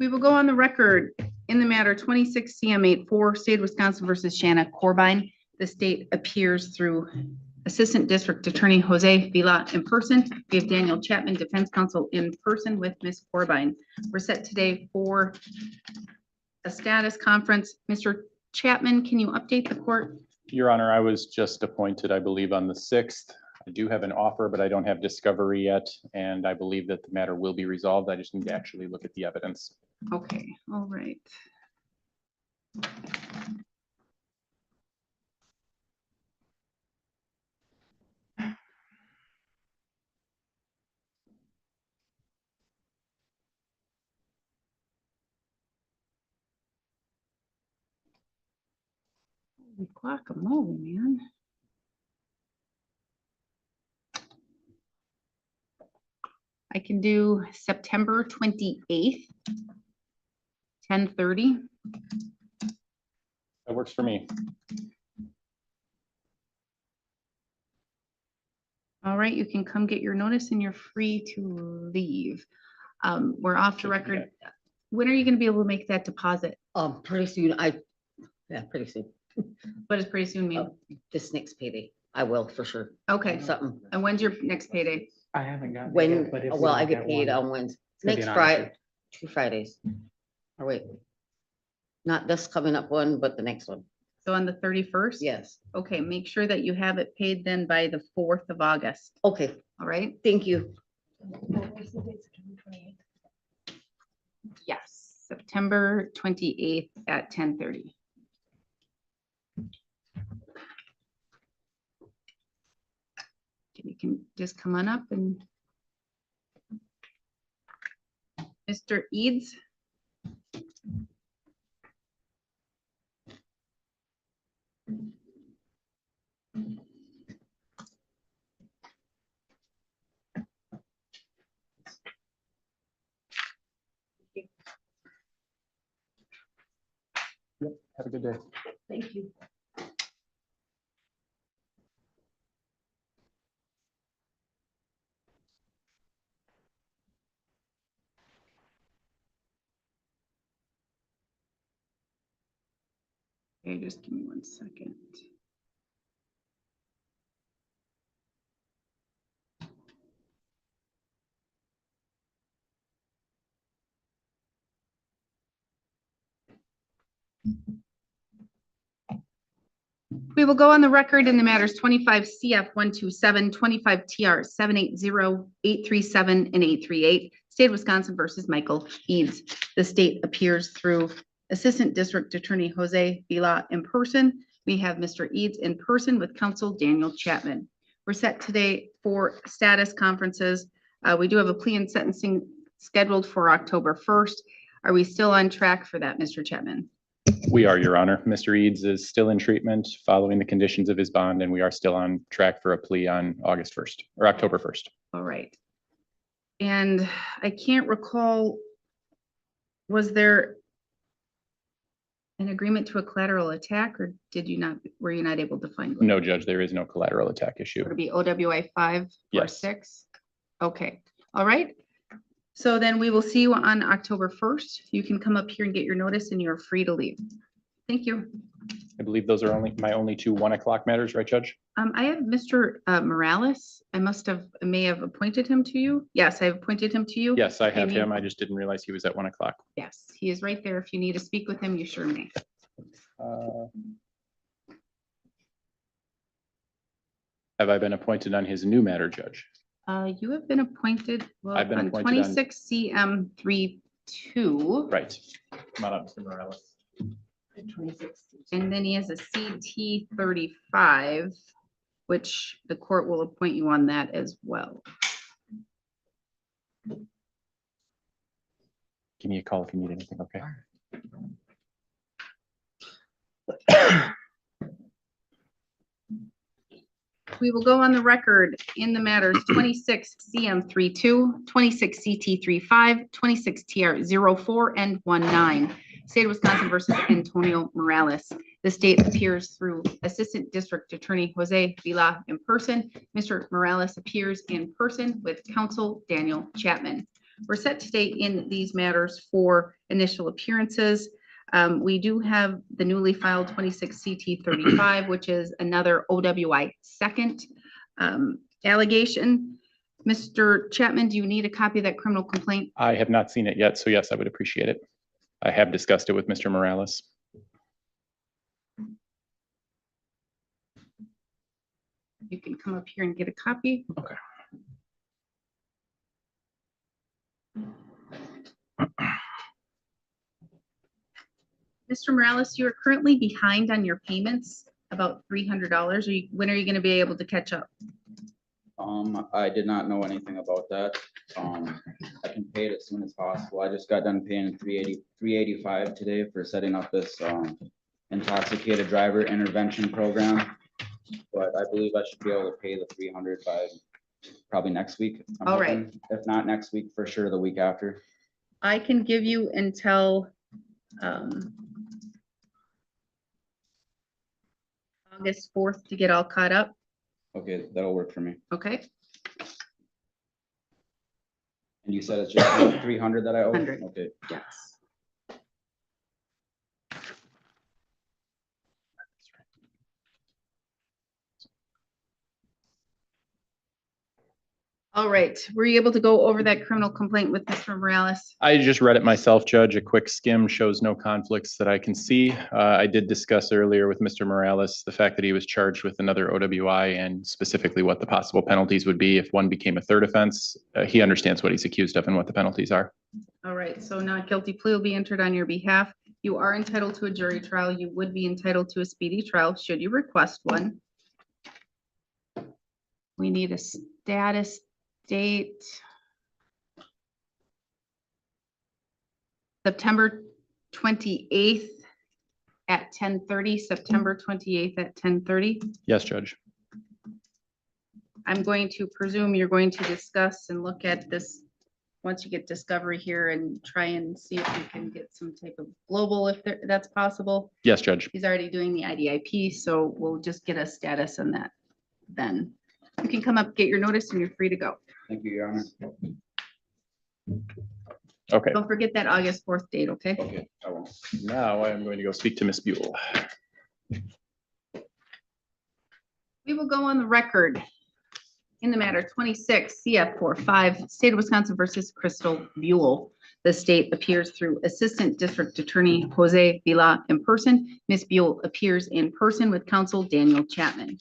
We will go on the record in the matter 26 CM 84, State of Wisconsin versus Shanna Corbine. The state appears through Assistant District Attorney Jose Vila in person. We have Daniel Chapman, Defense Counsel, in person with Ms. Corbine. We're set today for a status conference. Mr. Chapman, can you update the court? Your Honor, I was just appointed, I believe, on the 6th. I do have an offer, but I don't have discovery yet, and I believe that the matter will be resolved. I just need to actually look at the evidence. Okay, all right. Holy guacamole, man. I can do September 28th, 10:30. That works for me. All right, you can come get your notice and you're free to leave. We're off the record. When are you going to be able to make that deposit? Pretty soon. Pretty soon. What does pretty soon mean? This next payday, I will for sure. Okay, Something. and when's your next payday? I haven't gotten. it When, yet, but if we well, I don't get get paid one, on Wednesday, it's gonna be next an Friday, honor. 2 Fridays. Or wait, not this coming up one, but the next one. So on the 31st? Yes. Okay, make sure that you have it paid then by the 4th of August. Okay, All right? thank you. Yes, September 28th at 10:30. You can just come on up and Mr. Eads. Yep, have a good day. Thank you. Okay, just give me 1 second. We will go on the record in the matters 25 CF 127, 25 TR 780, 837, and 838, State of Wisconsin versus Michael Eads. The state appears through Assistant District Attorney Jose Vila in person. We have Mr. Eads in person with counsel Daniel Chapman. We're set today for status conferences. We do have a plea and sentencing scheduled for October 1st. Are we still on track for that, Mr. Chapman? We are, Your Honor. Mr. Eads is still in treatment following the conditions of his bond, and we are still on track for a plea on August 1st or October 1st. All right. And I can't recall, was there an agreement to a collateral attack, or were you not able to find one? No, Judge, there is no collateral attack issue. Would it be OWI 5 or Yes. 6? Okay, all right. So then we will see you on October 1st. You can come up here and get your notice and you're free to leave. Thank you. I believe those are my only two 1 o'clock matters, right, Judge? I have Mr. Morales. I may have appointed him to you. Yes, I've appointed him to you. Yes, I have Amy? him. I just didn't realize he was at 1 o'clock. Yes, he is right there. If you need to speak with him, you sure may. Have I been appointed on his new matter, Judge? You have been appointed, well, I've been on appointed on- 26 CM 32. Right. Come on up, Mr. Morales. And then he has a CT 35, which the court will appoint you on that as well. Give me a call if you need anything, okay? We will go on the record in the matters 26 CM 32, 26 CT 35, 26 TR 04, and 19. State of Wisconsin versus Antonio Morales. The state appears through Assistant District Attorney Jose Vila in person. Mr. Morales appears in person with counsel Daniel Chapman. We're set today in these matters for initial appearances. We do have the newly filed 26 CT 35, which is another OWI second allegation. Mr. Chapman, do you need a copy of that criminal complaint? I have not seen it yet, so yes, I would appreciate it. I have discussed it with Mr. Morales. You can come up here and get a copy. Okay. Mr. Morales, you are currently behind on your payments, about $300. When are you going to be able to catch up? I did not know anything about that. I can pay it as soon as possible. I just got done paying $385 today for setting up this intoxicated driver intervention program. But I believe I should be able to pay the 300 by probably next week. I'm All right. hoping. If not next week, for sure the week after. I can give you until August 4th to get all caught up. Okay, that'll work for me. Okay, And you said it's just 300 that I owe? 100. Okay. yes. All right, were you able to go over that criminal complaint with Mr. Morales? I just read it myself, Judge. A quick skim shows no conflicts that I can see. I did discuss earlier with Mr. Morales the fact that he was charged with another OWI and specifically what the possible penalties would be if one became a third offense. He understands what he's accused of and what the penalties are. All right, so not guilty plea will be entered on your behalf. You are entitled to a jury trial. You would be entitled to a speedy trial should you request one. We need a status date. September 28th at 10:30, September 28th at 10:30. Yes, Judge. I'm going to presume you're going to discuss and look at this once you get discovery here and try and see if you can get some type of global, if that's possible. Yes, Judge. He's already doing the IDIP, so we'll just get a status on that then. You can come up, get your notice, and you're free to go. Thank you, Your Honor. Okay, Don't forget that August 4th date, okay? Okay, I won't. now I'm going to go speak to Ms. Buell. We will go on the record in the matter 26 CF 45, State of Wisconsin versus Crystal Buell. The state appears through Assistant District Attorney Jose Vila in person. Ms. Buell appears in person with counsel Daniel Chapman.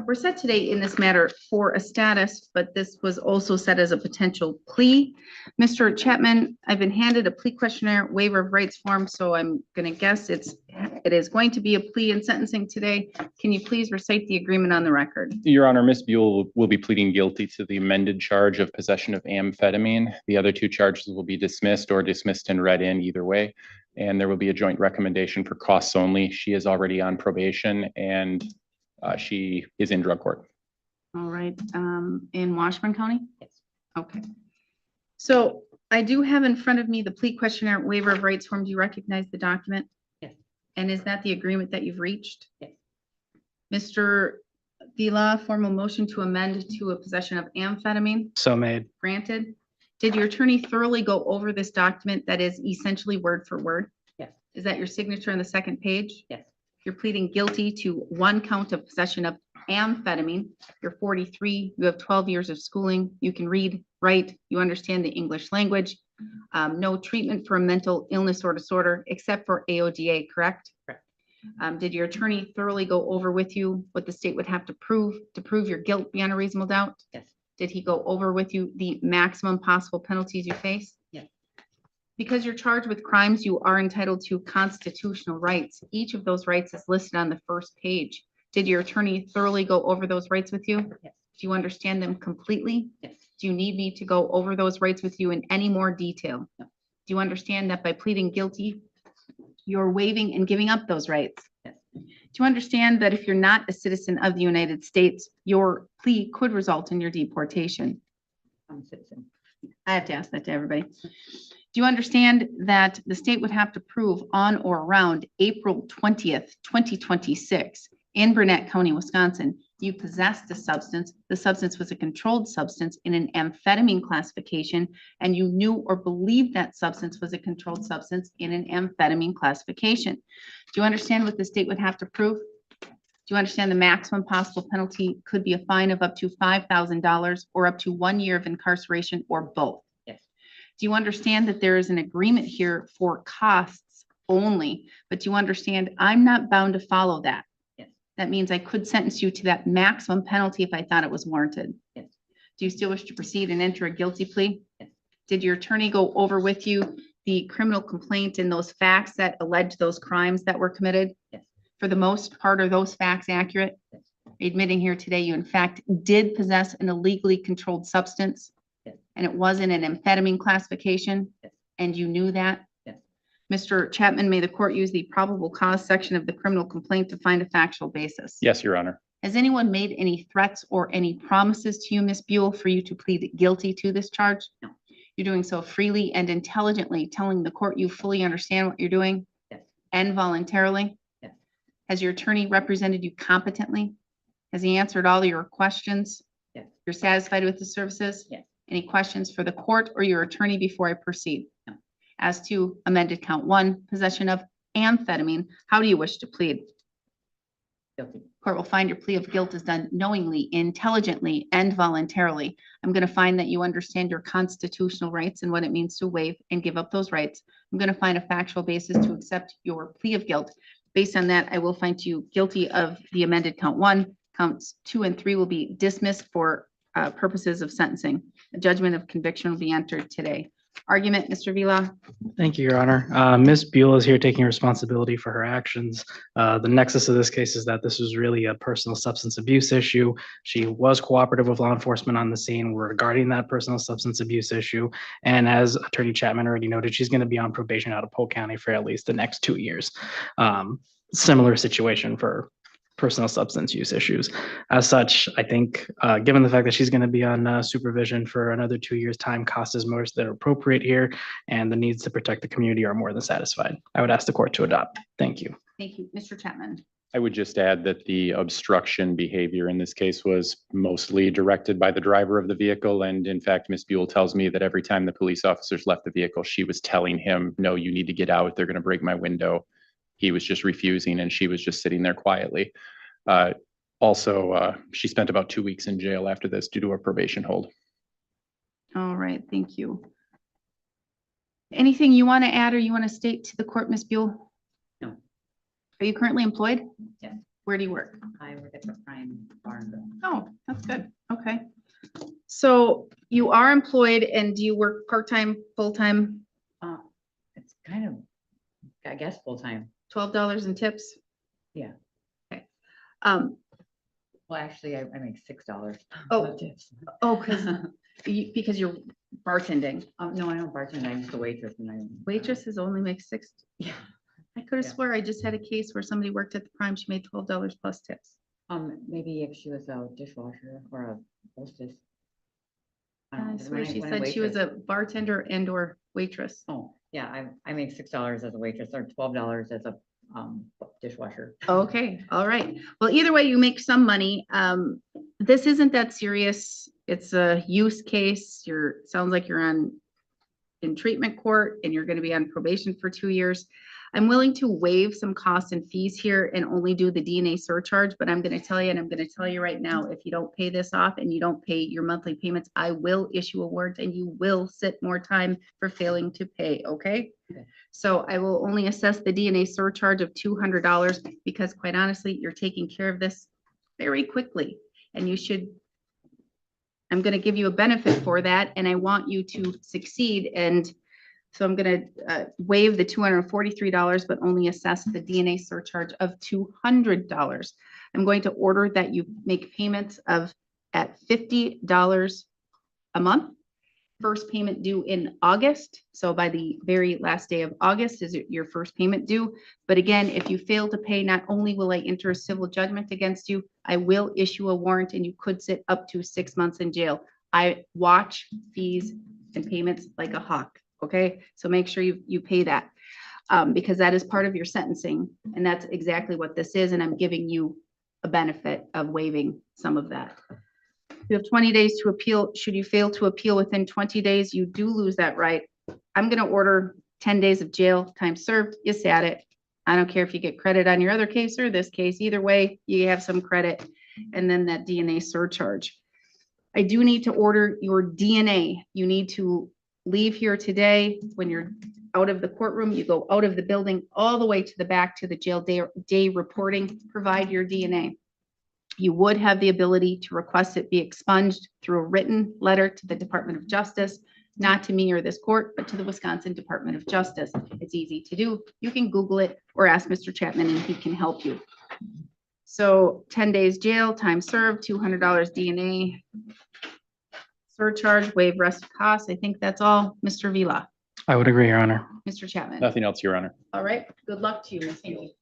We're set today in this matter for a status, but this was also set as a potential plea. Mr. Chapman, I've been handed a plea questionnaire waiver of rights form, so I'm going to guess it is going to be a plea in sentencing today. Can you please recite the agreement on the record? Your Honor, Ms. Buell will be pleading guilty to the amended charge of possession of amphetamine. The other two charges will be dismissed or dismissed and read in either way. And there will be a joint recommendation for costs only. She is already on probation and she is in drug court. All right, in Washburn County? Yes. Okay. So I do have in front of me the plea questionnaire waiver of rights form. Do you recognize the document? Yes. And is that the agreement that you've reached? Yes. Mr. Vila, formal motion to amend to a possession of amphetamine So made. granted. Did your attorney thoroughly go over this document that is essentially word for word? Yes. Is that your signature on the second page? Yes. You're pleading guilty to one count of possession of amphetamine. You're 43, you have 12 years of schooling, you can read, write, you understand the English language. No treatment for a mental illness or disorder except for AODA, correct? Correct. Did your attorney thoroughly go over with you what the state would have to prove your guilt beyond a reasonable doubt? Yes. Did he go over with you the maximum possible penalties you face? Yes. Because you're charged with crimes, you are entitled to constitutional rights. Each of those rights is listed on the first page. Did your attorney thoroughly go over those rights with you? Yes. Do you understand them completely? Yes. Do you need me to go over those rights with you in any more detail? No. Do you understand that by pleading guilty, you're waiving and giving up those rights? Yes. Do you understand that if you're not a citizen of the United States, your plea could result in your deportation? I'm a citizen. I have to ask that to everybody. Do you understand that the state would have to prove on or around April 20th, 2026 in Burnett County, Wisconsin, you possessed a substance, the substance was a controlled substance in an amphetamine classification, and you knew or believed that substance was a controlled substance in an amphetamine classification. Do you understand what the state would have to prove? Do you understand the maximum possible penalty could be a fine of up to $5,000 or up to 1 year of incarceration or both? Yes. Do you understand that there is an agreement here for costs only, but do you understand I'm not bound to follow that? Yes. That means I could sentence you to that maximum penalty if I thought it was warranted. Yes. Do you still wish to proceed and enter a guilty plea? Yes. Did your attorney go over with you the criminal complaint and those facts that allege those crimes that were committed? Yes. For the most part, are those facts accurate? Yes. Admitting here today, you in fact did possess an illegally controlled substance? Yes. And it was in an amphetamine classification? Yes. And you knew that? Yes. Mr. Chapman, may the court use the probable cause section of the criminal complaint to find a factual basis? Yes, Your Honor. Has anyone made any threats or any promises to you, Ms. Buell, for you to plead guilty to this charge? No. You're doing so freely and intelligently, telling the court you fully understand what you're doing? Yes. And voluntarily? Yes. Has your attorney represented you competently? Has he answered all your questions? Yes. You're satisfied with the services? Yes. Any questions for the court or your attorney before I proceed? No. As to amended count 1, possession of amphetamine, how do you wish to plead? Guilty. Court will find your plea of guilt is done knowingly, intelligently, and voluntarily. I'm going to find that you understand your constitutional rights and what it means to waive and give up those rights. I'm going to find a factual basis to accept your plea of guilt. Based on that, I will find you guilty of the amended count 1. Counts 2 and 3 will be dismissed for purposes of sentencing. A judgment of conviction will be entered today. Argument, Mr. Vila. Thank you, Your Honor. Ms. Buell is here taking responsibility for her actions. The nexus of this case is that this was really a personal substance abuse issue. She was cooperative with law enforcement on the scene regarding that personal substance abuse issue. And as Attorney Chapman already noted, she's going to be on probation out of Polk County for at least the next 2 years. Similar situation for personal substance use issues. As such, I think, given the fact that she's going to be on supervision for another 2 years, time cost is most that are appropriate here, and the needs to protect the community are more than satisfied. I would ask the court to adopt. Thank you. Thank you. Mr. Chapman. I would just add that the obstruction behavior in this case was mostly directed by the driver of the vehicle. And in fact, Ms. Buell tells me that every time the police officers left the vehicle, she was telling him, no, you need to get out. They're going to break my window. He was just refusing, and she was just sitting there quietly. Also, she spent about 2 weeks in jail after this due to a probation hold. All right, thank you. Anything you want to add or you want to state to the court, Ms. Buell? No. Are you currently employed? Yes. Where do you work? I work at the Prime Barn. Oh, that's good. Okay. So you are employed, and do you work part-time, full-time, It's kind of, I guess, full-time. $12 in tips? Yeah. Okay. Well, actually, I make $6. Oh. Tips. Oh, because you're bartending. No, I don't bartend. I'm just a waitress and I. Waitresses only make $6. Yeah. I could have Yeah. swore I just had a case where somebody worked at the Prime. She made $12 plus tips. Maybe if she was a dishwasher or a hostess. don't know, I 'cause swear when she when said she was waitress- a bartender and or waitress. Oh, yeah, I make $6 as a waitress or $12 as a dishwasher. Okay, all right. Well, either way, you make some money. This isn't that serious. It's a use case. Sounds like you're in treatment court and you're going to be on probation for 2 years. I'm willing to waive some costs and fees here and only do the DNA surcharge, but I'm going to tell you, and I'm going to tell you right now, if you don't pay this off and you don't pay your monthly payments, I will issue a warrant and you will sit more time for failing to pay, okay? Okay. So I will only assess the DNA surcharge of $200 because quite honestly, you're taking care of this very quickly and you should, I'm going to give you a benefit for that and I want you to succeed. And so I'm going to waive the $243, but only assess the DNA surcharge of $200. I'm going to order that you make payments at $50 a month. First payment due in August. So by the very last day of August is your first payment due. But again, if you fail to pay, not only will I enter a civil judgment against you, I will issue a warrant and you could sit up to 6 months in jail. I watch fees and payments like a hawk. Okay, so make sure you pay that because that is part of your sentencing. And that's exactly what this is. And I'm giving you a benefit of waiving some of that. You have 20 days to appeal. Should you fail to appeal within 20 days, you do lose that right. I'm going to order 10 days of jail time served. You sat it. I don't care if you get credit on your other case or this case. Either way, you have some credit. And then that DNA surcharge. I do need to order your DNA. You need to leave here today. When you're out of the courtroom, you go out of the building all the way to the back to the jail day reporting, provide your DNA. You would have the ability to request it be expunged through a written letter to the Department of Justice, not to me or this court, but to the Wisconsin Department of Justice. It's easy to do. You can Google it or ask Mr. Chapman and he can help you. So 10 days jail, time served, $200 DNA surcharge, waive rest of costs. I think that's all. Mr. Vila, I would agree, Your Honor. Mr. Chapman. Nothing else, Your Honor. All right, good luck to you, Ms. Haley.